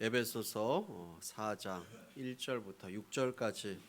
에베소서 4장 1절부터 6절까지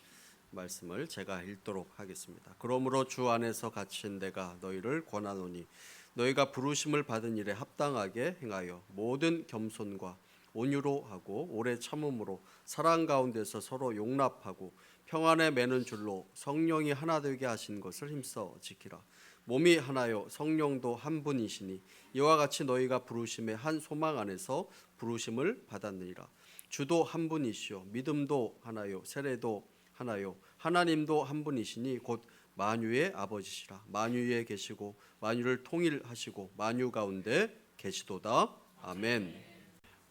말씀을 제가 읽도록 하겠습니다. 그러므로 주 안에서 갇힌 내가 너희를 권하노니 너희가 부르심을 받은 일에 합당하게 행하여 모든 겸손과 온유로 하고 오래 참음으로 사랑 가운데서 서로 용납하고 평안에 매는 줄로 성령이 하나 되게 하신 것을 힘써 지키라. 몸이 하나요 성령도 한 분이시니 이와 같이 너희가 부르심의 한 소망 안에서 부르심을 받았느니라. 주도 한 분이시요 믿음도 하나요 세례도 하나요 하나님도 한 분이시니 곧 만유의 아버지시라. 만유에 계시고 만유를 통일하시고 만유 가운데 계시도다. 아멘.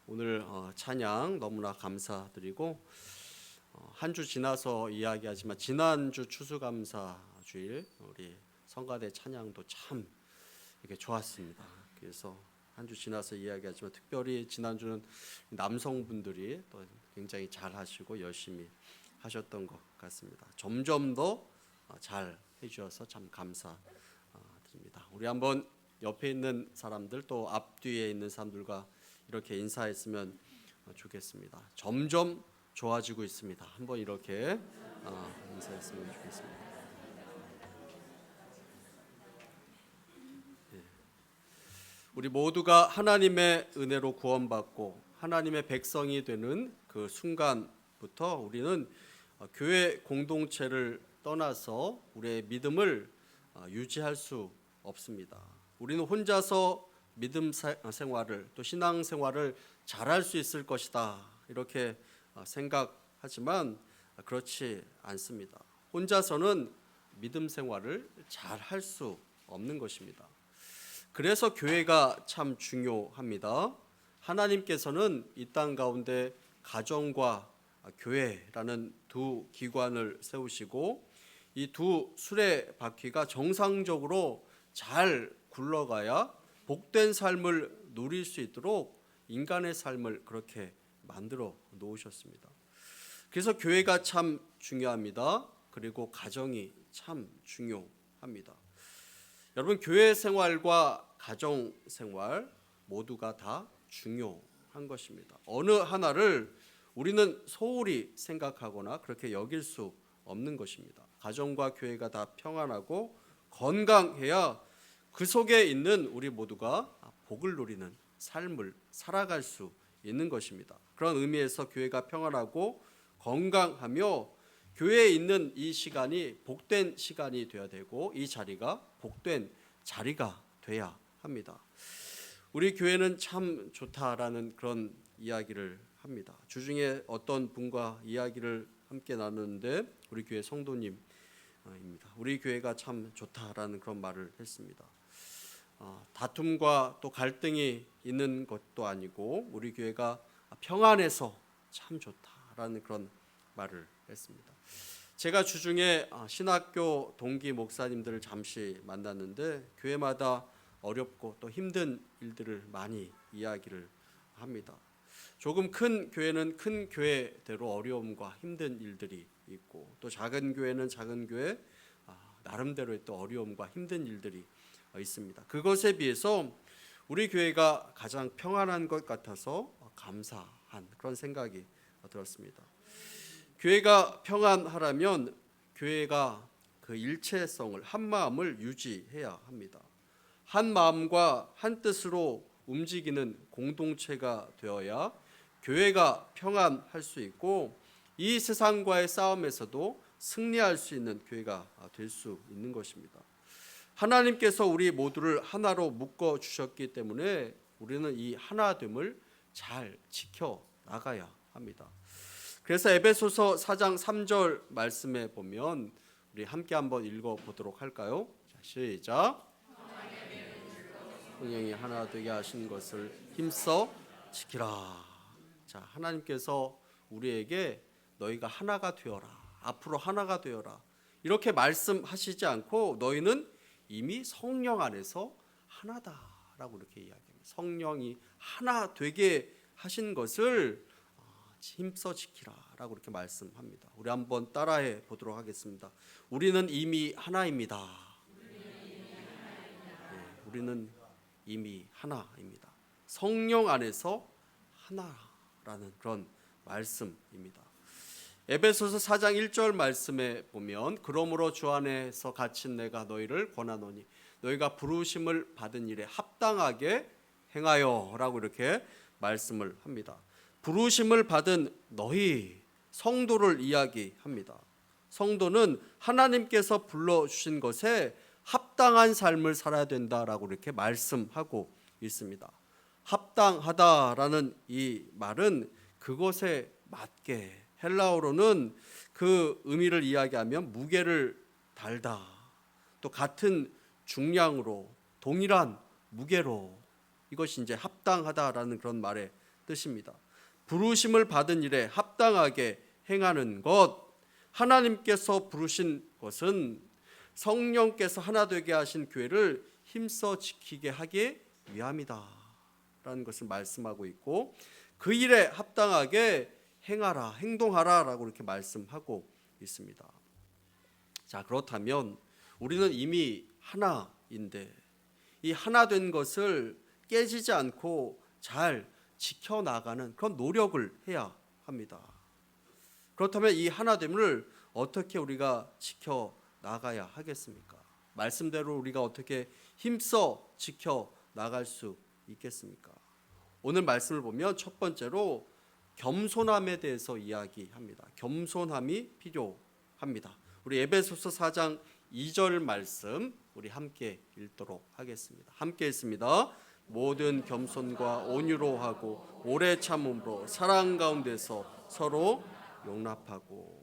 오늘 찬양 너무나 감사드리고 한 주 지나서 이야기하지만 지난주 추수감사 주일 우리 성가대 찬양도 참 이렇게 좋았습니다. 그래서 한 주 지나서 이야기하지만 특별히 지난주는 남성분들이 또 굉장히 잘 하시고 열심히 하셨던 것 같습니다. 점점 더 잘 해주셔서 참 감사드립니다. 우리 한번 옆에 있는 사람들 또 앞뒤에 있는 사람들과 이렇게 인사했으면 좋겠습니다. 점점 좋아지고 있습니다. 한번 이렇게 인사했으면 좋겠습니다. 우리 모두가 하나님의 은혜로 구원받고 하나님의 백성이 되는 그 순간부터 우리는 교회 공동체를 떠나서 우리의 믿음을 유지할 수 없습니다. 우리는 혼자서 믿음 생활을 또 신앙 생활을 잘할 수 있을 것이다 이렇게 생각하지만 그렇지 않습니다. 혼자서는 믿음 생활을 잘할 수 없는 것입니다. 그래서 교회가 참 중요합니다. 하나님께서는 이 땅 가운데 가정과 교회라는 두 기관을 세우시고 이 두 수레바퀴가 정상적으로 잘 굴러가야 복된 삶을 누릴 수 있도록 인간의 삶을 그렇게 만들어 놓으셨습니다. 그래서 교회가 참 중요합니다. 그리고 가정이 참 중요합니다. 여러분, 교회 생활과 가정 생활 모두가 다 중요한 것입니다. 어느 하나를 우리는 소홀히 생각하거나 그렇게 여길 수 없는 것입니다. 가정과 교회가 다 평안하고 건강해야 그 속에 있는 우리 모두가 복을 누리는 삶을 살아갈 수 있는 것입니다. 그런 의미에서 교회가 평안하고 건강하며 교회에 있는 이 시간이 복된 시간이 되어야 되고 이 자리가 복된 자리가 돼야 합니다. 우리 교회는 참 좋다라는 그런 이야기를 합니다. 주중에 어떤 분과 이야기를 함께 나누는데 우리 교회 성도님입니다. 우리 교회가 참 좋다라는 그런 말을 했습니다. 다툼과 또 갈등이 있는 것도 아니고 우리 교회가 평안해서 참 좋다라는 그런 말을 했습니다. 제가 주중에 신학교 동기 목사님들을 잠시 만났는데 교회마다 어렵고 또 힘든 일들을 많이 이야기를 합니다. 조금 큰 교회는 큰 교회대로 어려움과 힘든 일들이 있고 또 작은 교회는 작은 교회 나름대로의 또 어려움과 힘든 일들이 있습니다. 그것에 비해서 우리 교회가 가장 평안한 것 같아서 감사한 그런 생각이 들었습니다. 교회가 평안하려면 교회가 그 일체성을 한 마음을 유지해야 합니다. 한 마음과 한 뜻으로 움직이는 공동체가 되어야 교회가 평안할 수 있고 이 세상과의 싸움에서도 승리할 수 있는 교회가 될 수 있는 것입니다. 하나님께서 우리 모두를 하나로 묶어 주셨기 때문에 우리는 이 하나됨을 잘 지켜 나가야 합니다. 그래서 에베소서 4장 3절 말씀에 보면 우리 함께 한번 읽어 보도록 할까요? 자, 시작. 성령이 하나 되게 하신 것을 힘써 지키라. 자, 하나님께서 우리에게 너희가 하나가 되어라. 앞으로 하나가 되어라. 이렇게 말씀하시지 않고 너희는 이미 성령 안에서 하나다라고 이렇게 이야기합니다. 성령이 하나 되게 하신 것을 힘써 지키라라고 이렇게 말씀합니다. 우리 한번 따라해 보도록 하겠습니다. 우리는 이미 하나입니다. 우리는 이미 하나입니다. 성령 안에서 하나 라는 그런 말씀입니다. 에베소서 4장 1절 말씀에 보면 그러므로 주 안에서 갇힌 내가 너희를 권하노니 너희가 부르심을 받은 일에 합당하게 행하여 라고 이렇게 말씀을 합니다. 부르심을 받은 너희 성도를 이야기합니다. 성도는 하나님께서 불러주신 것에 합당한 삶을 살아야 된다라고 이렇게 말씀하고 있습니다. 합당하다라는 이 말은 그것에 맞게, 헬라어로는 그 의미를 이야기하면 무게를 달다, 또 같은 중량으로 동일한 무게로, 이것이 이제 합당하다라는 그런 말의 뜻입니다. 부르심을 받은 일에 합당하게 행하는 것, 하나님께서 부르신 것은 성령께서 하나 되게 하신 교회를 힘써 지키게 하기 위함이다 라는 것을 말씀하고 있고, 그 일에 합당하게 행하라, 행동하라 라고 이렇게 말씀하고 있습니다. 자, 그렇다면 우리는 이미 하나인데 이 하나 된 것을 깨지지 않고 잘 지켜나가는 그런 노력을 해야 합니다. 그렇다면 이 하나됨을 어떻게 우리가 지켜나가야 하겠습니까? 말씀대로 우리가 어떻게 힘써 지켜나갈 수 있겠습니까? 오늘 말씀을 보면 첫 번째로 겸손함에 대해서 이야기합니다. 겸손함이 필요합니다. 우리 에베소서 4장 2절 말씀 우리 함께 읽도록 하겠습니다. 함께 읽습니다. 모든 겸손과 온유로 하고 오래 참음으로 사랑 가운데서 서로 용납하고.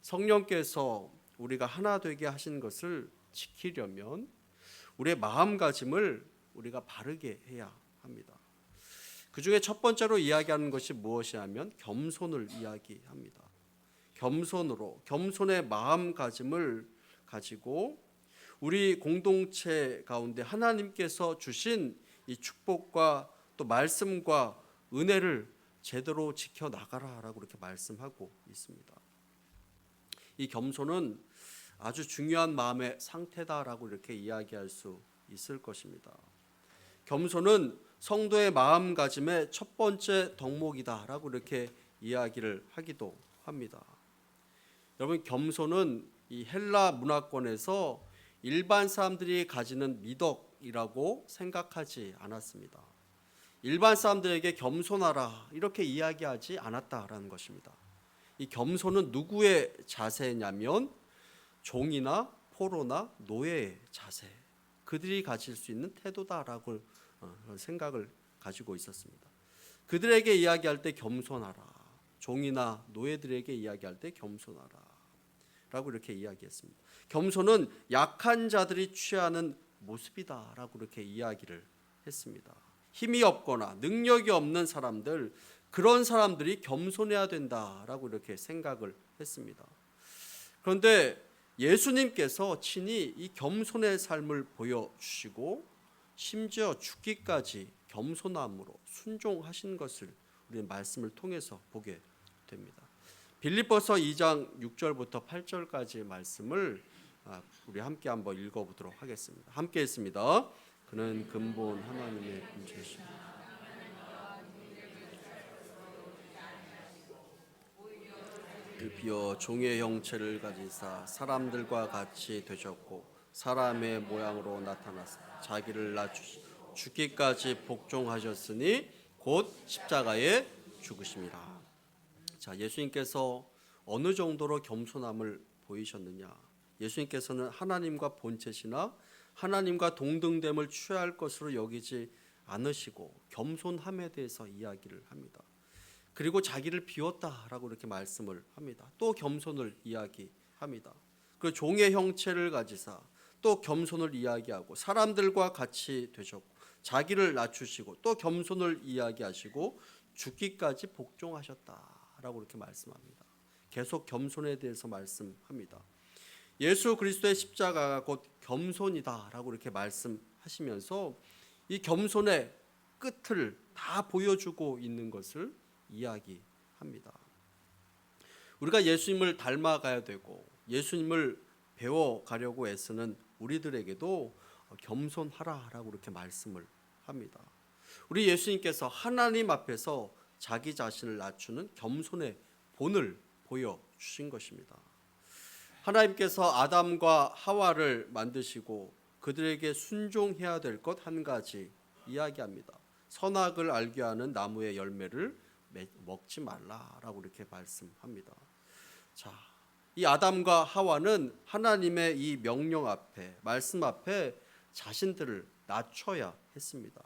성령께서 우리가 하나 되게 하신 것을 지키려면 우리의 마음가짐을 우리가 바르게 해야 합니다. 그 중에 첫 번째로 이야기하는 것이 무엇이냐면 겸손을 이야기합니다. 겸손으로, 겸손의 마음가짐을 가지고 우리 공동체 가운데 하나님께서 주신 이 축복과 또 말씀과 은혜를 제대로 지켜나가라라고 이렇게 말씀하고 있습니다. 이 겸손은 아주 중요한 마음의 상태다라고 이렇게 이야기할 수 있을 것입니다. 겸손은 성도의 마음가짐의 첫 번째 덕목이다라고 이렇게 이야기를 하기도 합니다. 여러분, 겸손은 이 헬라 문화권에서 일반 사람들이 가지는 미덕이라고 생각하지 않았습니다. 일반 사람들에게 겸손하라 이렇게 이야기하지 않았다라는 것입니다. 이 겸손은 누구의 자세냐면 종이나 포로나 노예의 자세, 그들이 가질 수 있는 태도다라고 생각을 가지고 있었습니다. 그들에게 이야기할 때 겸손하라, 종이나 노예들에게 이야기할 때 겸손하라 라고 이렇게 이야기했습니다. 겸손은 약한 자들이 취하는 모습이다라고 이렇게 이야기를 했습니다. 힘이 없거나 능력이 없는 사람들, 그런 사람들이 겸손해야 된다라고 이렇게 생각을 했습니다. 그런데 예수님께서 친히 이 겸손의 삶을 보여주시고 심지어 죽기까지 겸손함으로 순종하신 것을 우리는 말씀을 통해서 보게 됩니다. 빌립보서 2장 6절부터 8절까지의 말씀을 우리 함께 한번 읽어보도록 하겠습니다. 함께 읽습니다. 그는 근본 하나님의 분체시고 비어 종의 형체를 가지사 사람들과 같이 되셨고 사람의 모양으로 나타나사 자기를 낮추시 죽기까지 복종하셨으니 곧 십자가에 죽으심이라. 자, 예수님께서 어느 정도로 겸손함을 보이셨느냐? 예수님께서는 하나님과 본체시나 하나님과 동등됨을 취할 것으로 여기지 않으시고 겸손함에 대해서 이야기를 합니다. 그리고 자기를 비웠다라고 이렇게 말씀을 합니다. 또 겸손을 이야기합니다. 그 종의 형체를 가지사 또 겸손을 이야기하고 사람들과 같이 되셨고 자기를 낮추시고 또 겸손을 이야기하시고 죽기까지 복종하셨다라고 이렇게 말씀합니다. 계속 겸손에 대해서 말씀합니다. 예수 그리스도의 십자가가 곧 겸손이다라고 이렇게 말씀하시면서 이 겸손의 끝을 다 보여주고 있는 것을 이야기합니다. 우리가 예수님을 닮아가야 되고 예수님을 배워가려고 애쓰는 우리들에게도 겸손하라라고 이렇게 말씀을 합니다. 우리 예수님께서 하나님 앞에서 자기 자신을 낮추는 겸손의 본을 보여주신 것입니다. 하나님께서 아담과 하와를 만드시고 그들에게 순종해야 될 것 한 가지 이야기합니다. 선악을 알게 하는 나무의 열매를 먹지 말라라고 이렇게 말씀합니다. 자, 이 아담과 하와는 하나님의 이 명령 앞에, 말씀 앞에 자신들을 낮춰야 했습니다.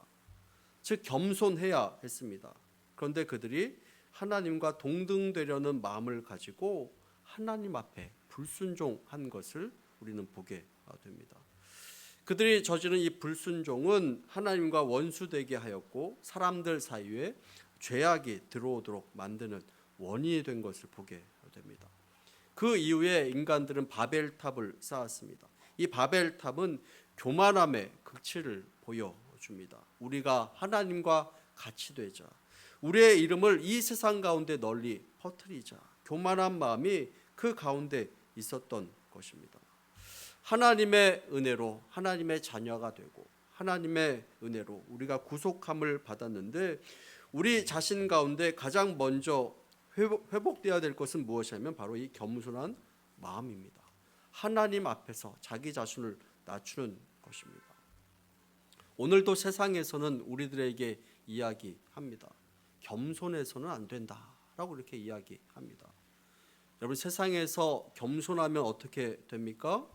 즉 겸손해야 했습니다. 그런데 그들이 하나님과 동등되려는 마음을 가지고 하나님 앞에 불순종한 것을 우리는 보게 됩니다. 그들이 저지른 이 불순종은 하나님과 원수되게 하였고 사람들 사이에 죄악이 들어오도록 만드는 원인이 된 것을 보게 됩니다. 그 이후에 인간들은 바벨탑을 쌓았습니다. 이 바벨탑은 교만함의 극치를 보여줍니다. 우리가 하나님과 같이 되자, 우리의 이름을 이 세상 가운데 널리 퍼뜨리자, 교만한 마음이 그 가운데 있었던 것입니다. 하나님의 은혜로 하나님의 자녀가 되고 하나님의 은혜로 우리가 구속함을 받았는데 우리 자신 가운데 가장 먼저 회복되어야 될 것은 무엇이냐면 바로 이 겸손한 마음입니다. 하나님 앞에서 자기 자신을 낮추는 것입니다. 오늘도 세상에서는 우리들에게 이야기합니다. 겸손해서는 안 된다라고 이렇게 이야기합니다. 여러분, 세상에서 겸손하면 어떻게 됩니까?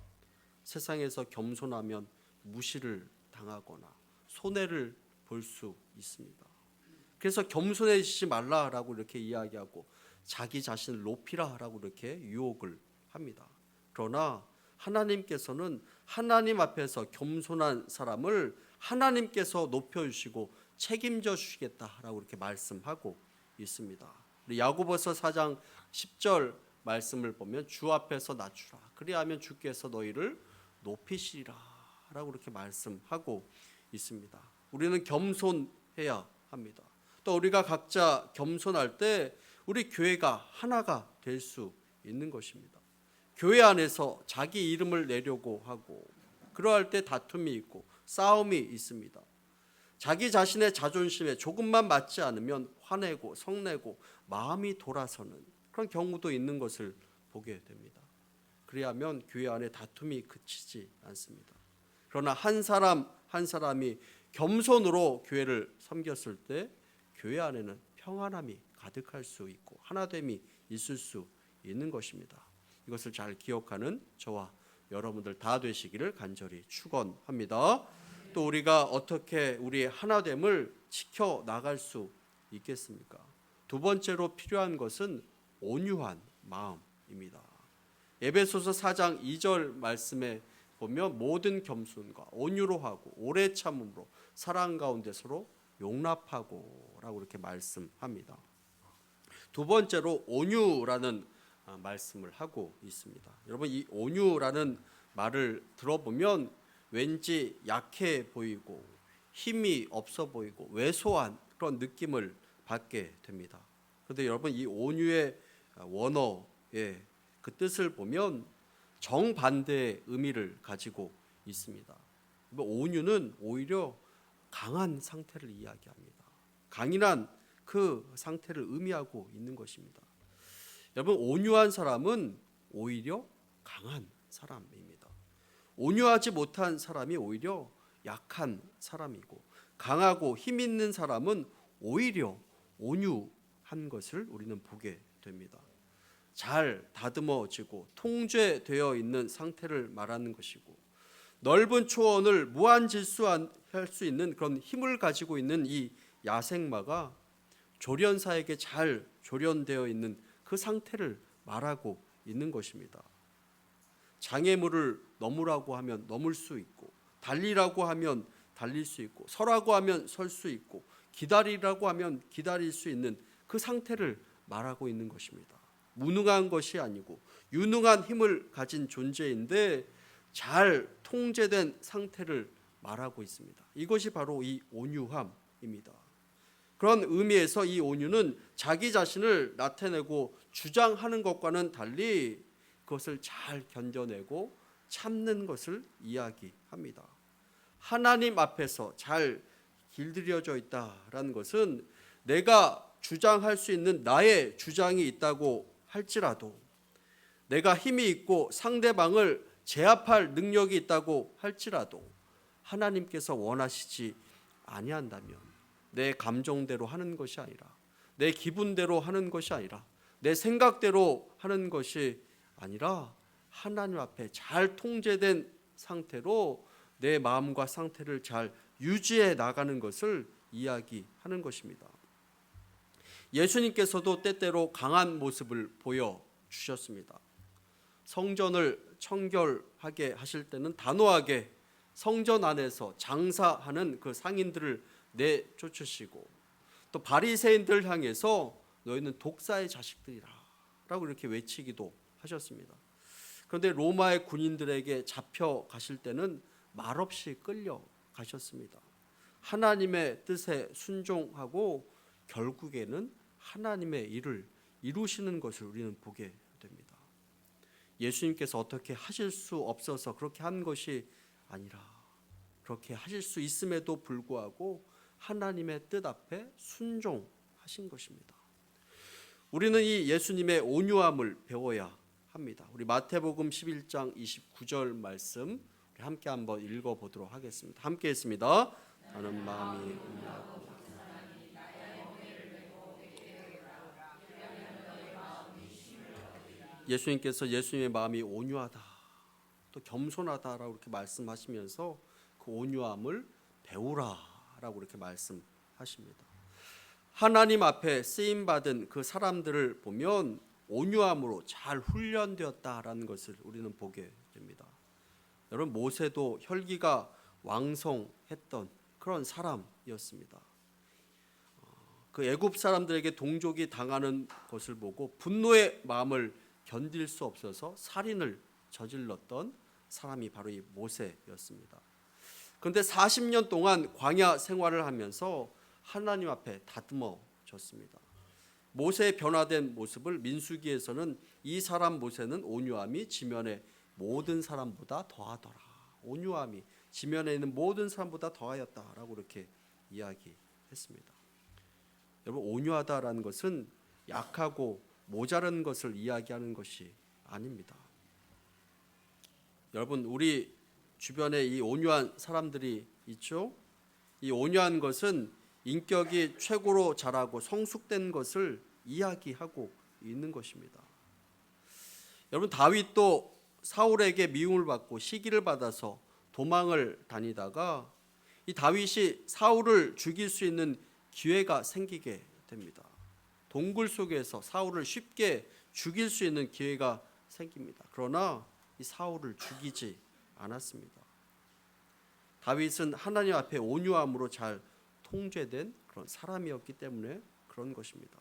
세상에서 겸손하면 무시를 당하거나 손해를 볼 수 있습니다. 그래서 겸손해지지 말라라고 이렇게 이야기하고 자기 자신을 높이라라고 이렇게 유혹을 합니다. 그러나 하나님께서는 하나님 앞에서 겸손한 사람을 하나님께서 높여주시고 책임져 주시겠다라고 이렇게 말씀하고 있습니다. 야고보서 4장 10절 말씀을 보면 주 앞에서 낮추라. 그리하면 주께서 너희를 높이시리라 라고 이렇게 말씀하고 있습니다. 우리는 겸손해야 합니다. 또 우리가 각자 겸손할 때 우리 교회가 하나가 될 수 있는 것입니다. 교회 안에서 자기 이름을 내려고 하고 그러할 때 다툼이 있고 싸움이 있습니다. 자기 자신의 자존심에 조금만 맞지 않으면 화내고 성내고 마음이 돌아서는 그런 경우도 있는 것을 보게 됩니다. 그리하면 교회 안에 다툼이 그치지 않습니다. 그러나 한 사람 한 사람이 겸손으로 교회를 섬겼을 때 교회 안에는 평안함이 가득할 수 있고 하나됨이 있을 수 있는 것입니다. 이것을 잘 기억하는 저와 여러분들 다 되시기를 간절히 축원합니다. 또 우리가 어떻게 우리의 하나됨을 지켜나갈 수 있겠습니까? 두 번째로 필요한 것은 온유한 마음입니다. 에베소서 4장 2절 말씀에 보면 모든 겸손과 온유로 하고 오래 참음으로 사랑 가운데 서로 용납하고 라고 이렇게 말씀합니다. 두 번째로 온유라는 말씀을 하고 있습니다. 여러분, 이 온유라는 말을 들어보면 왠지 약해 보이고 힘이 없어 보이고 왜소한 그런 느낌을 받게 됩니다. 그런데 여러분, 이 온유의 원어의 그 뜻을 보면 정반대의 의미를 가지고 있습니다. 온유는 오히려 강한 상태를 이야기합니다. 강인한 그 상태를 의미하고 있는 것입니다. 여러분, 온유한 사람은 오히려 강한 사람입니다. 온유하지 못한 사람이 오히려 약한 사람이고 강하고 힘 있는 사람은 오히려 온유한 것을 우리는 보게 됩니다. 잘 다듬어지고 통제되어 있는 상태를 말하는 것이고 넓은 초원을 무한질주할 수 있는 그런 힘을 가지고 있는 이 야생마가 조련사에게 잘 조련되어 있는 그 상태를 말하고 있는 것입니다. 장애물을 넘으라고 하면 넘을 수 있고 달리라고 하면 달릴 수 있고 서라고 하면 설 수 있고 기다리라고 하면 기다릴 수 있는 그 상태를 말하고 있는 것입니다. 무능한 것이 아니고 유능한 힘을 가진 존재인데 잘 통제된 상태를 말하고 있습니다. 이것이 바로 이 온유함입니다. 그런 의미에서 이 온유는 자기 자신을 나타내고 주장하는 것과는 달리 그것을 잘 견뎌내고 참는 것을 이야기합니다. 하나님 앞에서 잘 길들여져 있다라는 것은 내가 주장할 수 있는 나의 주장이 있다고 할지라도, 내가 힘이 있고 상대방을 제압할 능력이 있다고 할지라도 하나님께서 원하시지 아니한다면 내 감정대로 하는 것이 아니라, 내 기분대로 하는 것이 아니라, 내 생각대로 하는 것이 아니라 하나님 앞에 잘 통제된 상태로 내 마음과 상태를 잘 유지해 나가는 것을 이야기하는 것입니다. 예수님께서도 때때로 강한 모습을 보여주셨습니다. 성전을 청결하게 하실 때는 단호하게 성전 안에서 장사하는 그 상인들을 내쫓으시고, 또 바리새인들 향해서 너희는 독사의 자식들이라 라고 이렇게 외치기도 하셨습니다. 그런데 로마의 군인들에게 잡혀가실 때는 말없이 끌려가셨습니다. 하나님의 뜻에 순종하고 결국에는 하나님의 일을 이루시는 것을 우리는 보게 됩니다. 예수님께서 어떻게 하실 수 없어서 그렇게 한 것이 아니라, 그렇게 하실 수 있음에도 불구하고 하나님의 뜻 앞에 순종하신 것입니다. 우리는 이 예수님의 온유함을 배워야 합니다. 우리 마태복음 11장 29절 말씀 함께 한번 읽어보도록 하겠습니다. 함께 했습니다. 나는 마음이 온유하고 예수님께서 예수님의 마음이 온유하다, 또 겸손하다라고 이렇게 말씀하시면서 그 온유함을 배우라라고 이렇게 말씀하십니다. 하나님 앞에 쓰임 받은 그 사람들을 보면 온유함으로 잘 훈련되었다라는 것을 우리는 보게 됩니다. 여러분, 모세도 혈기가 왕성했던 그런 사람이었습니다. 그 애굽 사람들에게 동족이 당하는 것을 보고 분노의 마음을 견딜 수 없어서 살인을 저질렀던 사람이 바로 이 모세였습니다. 그런데 40년 동안 광야 생활을 하면서 하나님 앞에 다듬어졌습니다. 모세의 변화된 모습을 민수기에서는 이 사람 모세는 온유함이 지면의 모든 사람보다 더하더라, 온유함이 지면에 있는 모든 사람보다 더하였다라고 이렇게 이야기했습니다. 여러분, 온유하다라는 것은 약하고 모자란 것을 이야기하는 것이 아닙니다. 여러분, 우리 주변에 이 온유한 사람들이 있죠? 이 온유한 것은 인격이 최고로 자라고 성숙된 것을 이야기하고 있는 것입니다. 여러분, 다윗도 사울에게 미움을 받고 시기를 받아서 도망을 다니다가 이 다윗이 사울을 죽일 수 있는 기회가 생기게 됩니다. 동굴 속에서 사울을 쉽게 죽일 수 있는 기회가 생깁니다. 그러나 이 사울을 죽이지 않았습니다. 다윗은 하나님 앞에 온유함으로 잘 통제된 그런 사람이었기 때문에 그런 것입니다.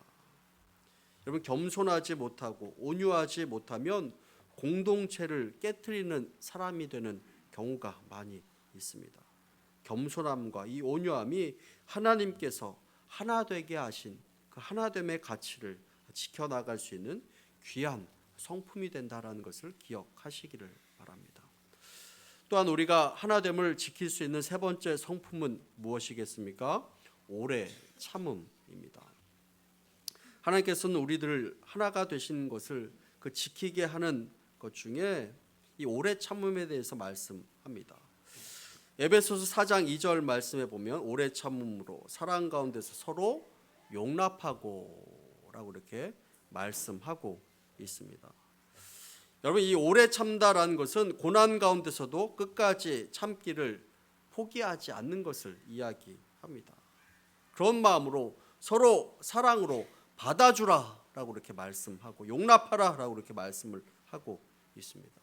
여러분, 겸손하지 못하고 온유하지 못하면 공동체를 깨트리는 사람이 되는 경우가 많이 있습니다. 겸손함과 이 온유함이 하나님께서 하나 되게 하신 그 하나됨의 가치를 지켜나갈 수 있는 귀한 성품이 된다라는 것을 기억하시기를 바랍니다. 또한 우리가 하나됨을 지킬 수 있는 세 번째 성품은 무엇이겠습니까? 오래 참음입니다. 하나님께서는 우리들을 하나가 되신 것을 그 지키게 하는 것 중에 이 오래 참음에 대해서 말씀합니다. 에베소서 4장 2절 말씀에 보면 오래 참음으로 사랑 가운데서 서로 용납하고 라고 이렇게 말씀하고 있습니다. 여러분, 이 오래 참다라는 것은 고난 가운데서도 끝까지 참기를 포기하지 않는 것을 이야기합니다. 그런 마음으로 서로 사랑으로 받아주라 라고 이렇게 말씀하고 용납하라 라고 이렇게 말씀을 하고 있습니다.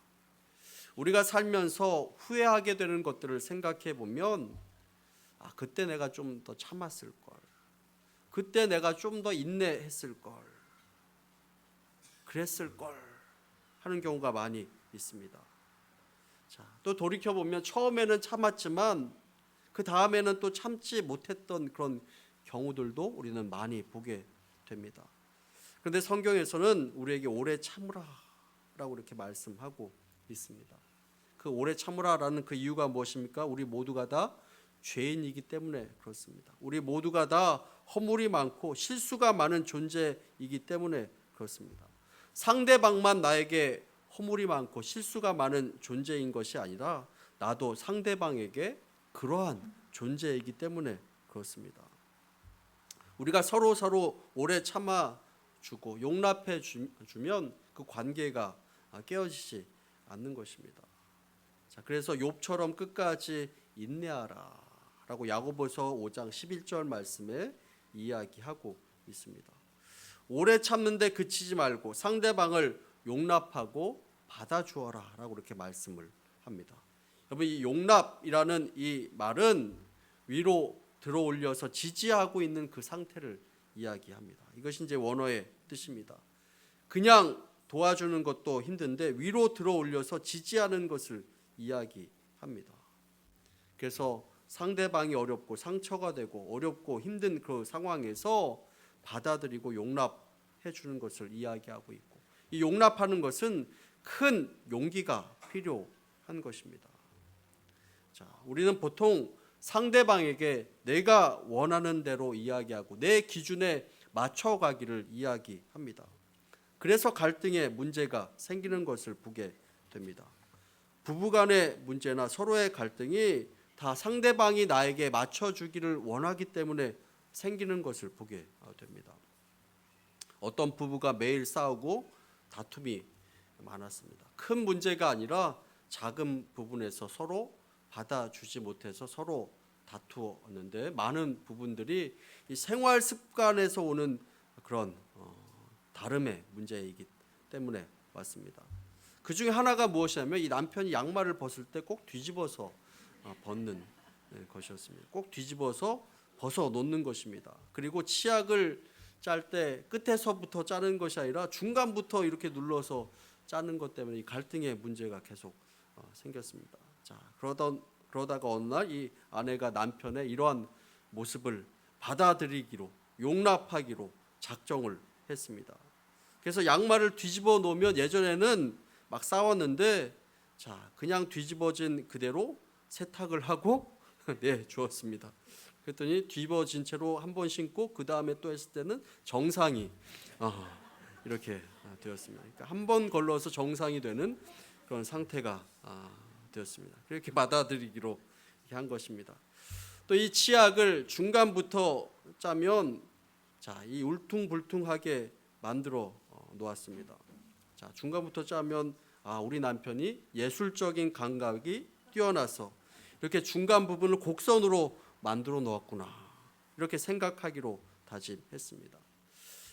우리가 살면서 후회하게 되는 것들을 생각해 보면, 그때 내가 좀 더 참았을 걸, 그때 내가 좀 더 인내했을 걸, 그랬을 걸 하는 경우가 많이 있습니다. 자, 또 돌이켜 보면 처음에는 참았지만 그 다음에는 또 참지 못했던 그런 경우들도 우리는 많이 보게 됩니다. 그런데 성경에서는 우리에게 오래 참으라라고 이렇게 말씀하고 있습니다. 그 오래 참으라라는 그 이유가 무엇입니까? 우리 모두가 다 죄인이기 때문에 그렇습니다. 우리 모두가 다 허물이 많고 실수가 많은 존재이기 때문에 그렇습니다. 상대방만 나에게 허물이 많고 실수가 많은 존재인 것이 아니라 나도 상대방에게 그러한 존재이기 때문에 그렇습니다. 우리가 서로 오래 참아주고 용납해 주면 그 관계가 깨어지지 않는 것입니다. 자, 그래서 욥처럼 끝까지 인내하라 라고 야고보서 5장 11절 말씀에 이야기하고 있습니다. 오래 참는데 그치지 말고 상대방을 용납하고 받아주어라 라고 이렇게 말씀을 합니다. 여러분, 이 용납이라는 이 말은 위로 들어올려서 지지하고 있는 그 상태를 이야기합니다. 이것이 이제 원어의 뜻입니다. 그냥 도와주는 것도 힘든데 위로 들어올려서 지지하는 것을 이야기합니다. 그래서 상대방이 어렵고 상처가 되고 어렵고 힘든 그 상황에서 받아들이고 용납해 주는 것을 이야기하고 있고, 이 용납하는 것은 큰 용기가 필요한 것입니다. 자, 우리는 보통 상대방에게 내가 원하는 대로 이야기하고 내 기준에 맞춰가기를 이야기합니다. 그래서 갈등의 문제가 생기는 것을 보게 됩니다. 부부간의 문제나 서로의 갈등이 다 상대방이 나에게 맞춰주기를 원하기 때문에 생기는 것을 보게 됩니다. 어떤 부부가 매일 싸우고 다툼이 많았습니다. 큰 문제가 아니라 작은 부분에서 서로 받아주지 못해서 서로 다투었는데, 많은 부분들이 이 생활 습관에서 오는 그런 다름의 문제이기 때문에 왔습니다. 그 중에 하나가 무엇이냐면 이 남편이 양말을 벗을 때 꼭 뒤집어서 벗는 것이었습니다. 꼭 뒤집어서 벗어 놓는 것입니다. 그리고 치약을 짤 때 끝에서부터 짜는 것이 아니라 중간부터 이렇게 눌러서 짜는 것 때문에 이 갈등의 문제가 계속 생겼습니다. 자, 그러다가 어느 날 이 아내가 남편의 이러한 모습을 받아들이기로, 용납하기로 작정을 했습니다. 그래서 양말을 뒤집어 놓으면, 예전에는 막 싸웠는데, 자, 그냥 뒤집어진 그대로 세탁을 하고 주었습니다. 그랬더니 뒤집어진 채로 한 번 신고 그 다음에 또 했을 때는 정상이 이렇게 되었습니다. 그러니까 한 번 걸러서 정상이 되는 그런 상태가 되었습니다. 그렇게 받아들이기로 한 것입니다. 또 이 치약을 중간부터 짜면, 자, 이 울퉁불퉁하게 만들어 놓았습니다. 자, 중간부터 짜면 우리 남편이 예술적인 감각이 뛰어나서 이렇게 중간 부분을 곡선으로 만들어 놓았구나, 이렇게 생각하기로 다짐했습니다.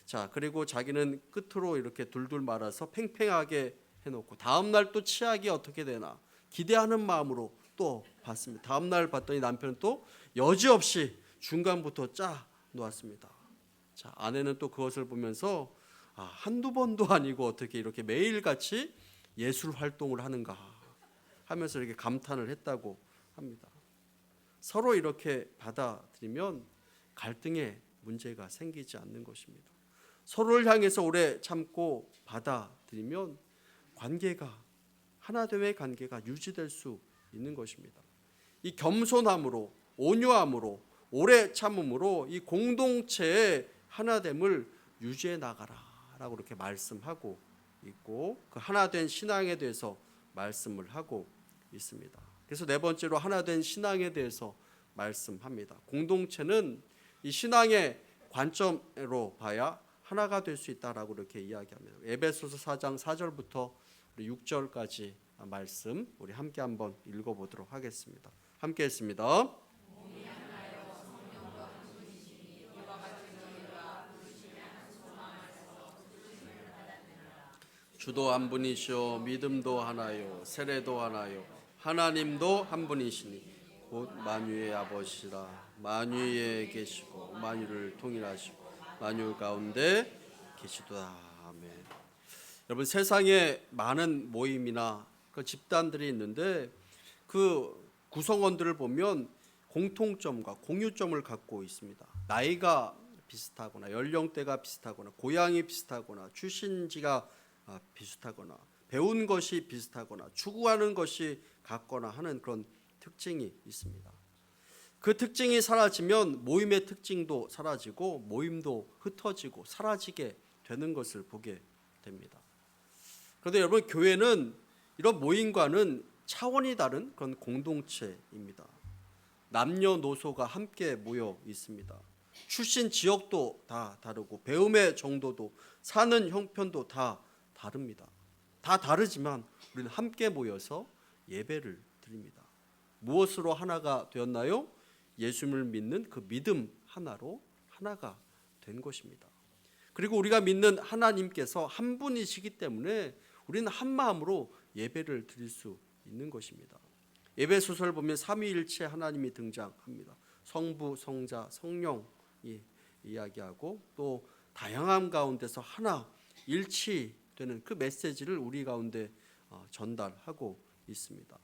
자, 그리고 자기는 끝으로 이렇게 둘둘 말아서 팽팽하게 해놓고 다음 날 또 치약이 어떻게 되나 기대하는 마음으로 또 봤습니다. 다음 날 봤더니 남편은 또 여지없이 중간부터 짜 놓았습니다. 자, 아내는 또 그것을 보면서 한두 번도 아니고 어떻게 이렇게 매일같이 예술 활동을 하는가 하면서 이렇게 감탄을 했다고 합니다. 서로 이렇게 받아들이면 갈등의 문제가 생기지 않는 것입니다. 서로를 향해서 오래 참고 받아들이면 관계가, 하나됨의 관계가 유지될 수 있는 것입니다. 이 겸손함으로, 온유함으로, 오래 참음으로 이 공동체의 하나됨을 유지해 나가라라고 이렇게 말씀하고 있고, 그 하나된 신앙에 대해서 말씀을 하고 있습니다. 그래서 네 번째로 하나된 신앙에 대해서 말씀합니다. 공동체는 이 신앙의 관점으로 봐야 하나가 될 수 있다라고 이렇게 이야기합니다. 에베소서 4장 4절부터 6절까지 말씀 우리 함께 한번 읽어보도록 하겠습니다. 함께 했습니다. 주도 한 분이시오, 믿음도 하나요, 세례도 하나요, 하나님도 한 분이시니 곧 만유의 아버지라. 만유에 계시고 만유를 통일하시고 만유 가운데 계시도다. 아멘. 여러분, 세상에 많은 모임이나 그 집단들이 있는데 그 구성원들을 보면 공통점과 공유점을 갖고 있습니다. 나이가 비슷하거나 연령대가 비슷하거나 고향이 비슷하거나 출신지가 비슷하거나 배운 것이 비슷하거나 추구하는 것이 같거나 하는 그런 특징이 있습니다. 그 특징이 사라지면 모임의 특징도 사라지고 모임도 흩어지고 사라지게 되는 것을 보게 됩니다. 그런데 여러분, 교회는 이런 모임과는 차원이 다른 그런 공동체입니다. 남녀노소가 함께 모여 있습니다. 출신 지역도 다 다르고 배움의 정도도 사는 형편도 다 다릅니다. 다 다르지만 우리는 함께 모여서 예배를 드립니다. 무엇으로 하나가 되었나요? 예수님을 믿는 그 믿음 하나로 하나가 된 것입니다. 그리고 우리가 믿는 하나님께서 한 분이시기 때문에 우리는 한 마음으로 예배를 드릴 수 있는 것입니다. 예배 소설 보면 삼위일체 하나님이 등장합니다. 성부, 성자, 성령이 이야기하고 또 다양함 가운데서 하나 일치되는 그 메시지를 우리 가운데 전달하고 있습니다.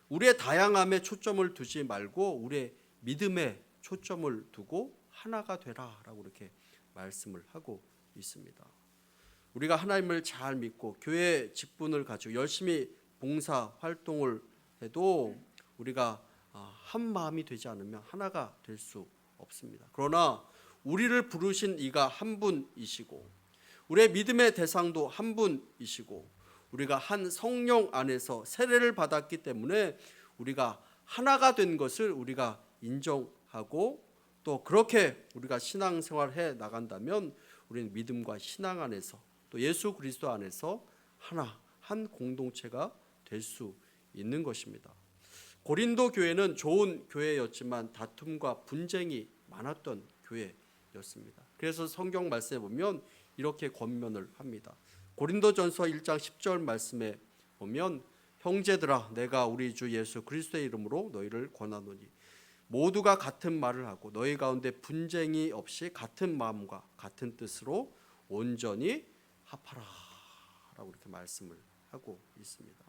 우리의 다양함에 초점을 두지 말고 우리의 믿음에 초점을 두고 하나가 되라라고 이렇게 말씀을 하고 있습니다. 우리가 하나님을 잘 믿고 교회 직분을 가지고 열심히 봉사 활동을 해도 우리가 한 마음이 되지 않으면 하나가 될 수 없습니다. 그러나 우리를 부르신 이가 한 분이시고 우리의 믿음의 대상도 한 분이시고 우리가 한 성령 안에서 세례를 받았기 때문에 우리가 하나가 된 것을 우리가 인정하고 또 그렇게 우리가 신앙생활해 나간다면 우리는 믿음과 신앙 안에서 또 예수 그리스도 안에서 하나 한 공동체가 될 수 있는 것입니다. 고린도 교회는 좋은 교회였지만 다툼과 분쟁이 많았던 교회였습니다. 그래서 성경 말씀에 보면 이렇게 권면을 합니다. 고린도전서 1장 10절 말씀에 보면 형제들아 내가 우리 주 예수 그리스도의 이름으로 너희를 권하노니 모두가 같은 말을 하고 너희 가운데 분쟁이 없이 같은 마음과 같은 뜻으로 온전히 합하라 라고 이렇게 말씀을 하고 있습니다.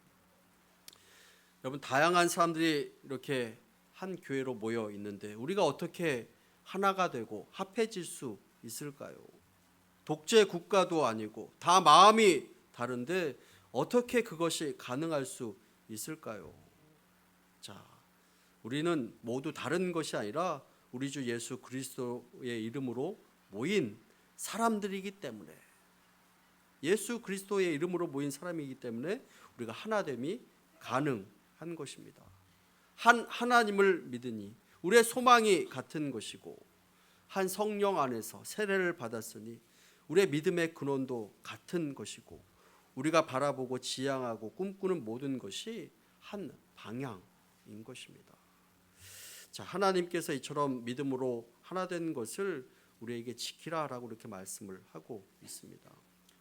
여러분, 다양한 사람들이 이렇게 한 교회로 모여 있는데 우리가 어떻게 하나가 되고 합해질 수 있을까요? 독재 국가도 아니고 다 마음이 다른데 어떻게 그것이 가능할 수 있을까요? 자, 우리는 모두 다른 것이 아니라 우리 주 예수 그리스도의 이름으로 모인 사람들이기 때문에 예수 그리스도의 이름으로 모인 사람이기 때문에 우리가 하나됨이 가능한 것입니다. 한 하나님을 믿으니 우리의 소망이 같은 것이고 한 성령 안에서 세례를 받았으니 우리의 믿음의 근원도 같은 것이고 우리가 바라보고 지향하고 꿈꾸는 모든 것이 한 방향인 것입니다. 자, 하나님께서 이처럼 믿음으로 하나 된 것을 우리에게 지키라라고 이렇게 말씀을 하고 있습니다.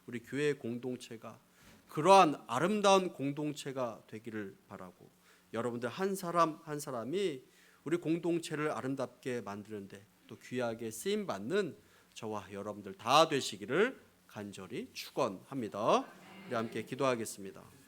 우리 교회 공동체가 그러한 아름다운 공동체가 되기를 바라고 여러분들 한 사람 한 사람이 우리 공동체를 아름답게 만드는데 또 귀하게 쓰임 받는 저와 여러분들 다 되시기를 간절히 축원합니다. 우리 함께 기도하겠습니다.